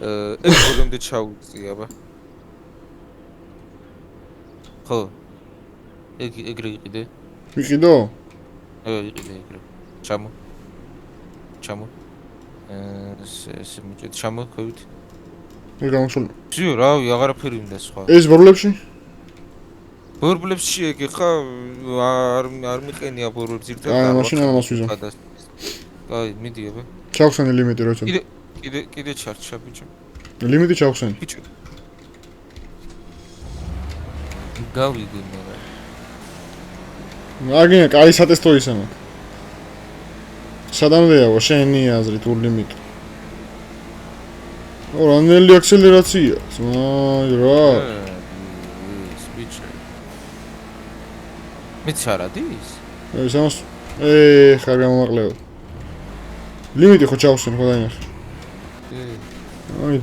ეს ბოლომდე ჩაუწია აბა. ხო. ეგრე იყიდე. ვიყიდო? იყიდე ეგრე. ჩამო. ეს მოჭედ ჩამო ხვევით. მე გამოსულ. ძიო, რავი, აღარაფერი მინდა სხვა. ეს ბორბლებში? ბორბლებში ეგ ხა არ მიყენია ბორბლებს ერთად აი, მაშინ არ მოსვიზო. აი, მიდი აბა. ჩავხსენი ლიმიტი როცა. კიდე ჩარჩა ბიჭო. ლიმიტი ჩავხსენი. ბიჭო. გავიგე მარა. აგინე, კაი სატესტო ისა მაქვს. სადამდეა შენი აზრით ურ ლიმიტი? რანელი აქსელერაცია? აი რა. ბიჭო. მეც არ ადის? ეს ამას ხარ გამომაყლეო. ლიმიტი ხო ჩავხსენ ხო დაინახე. აი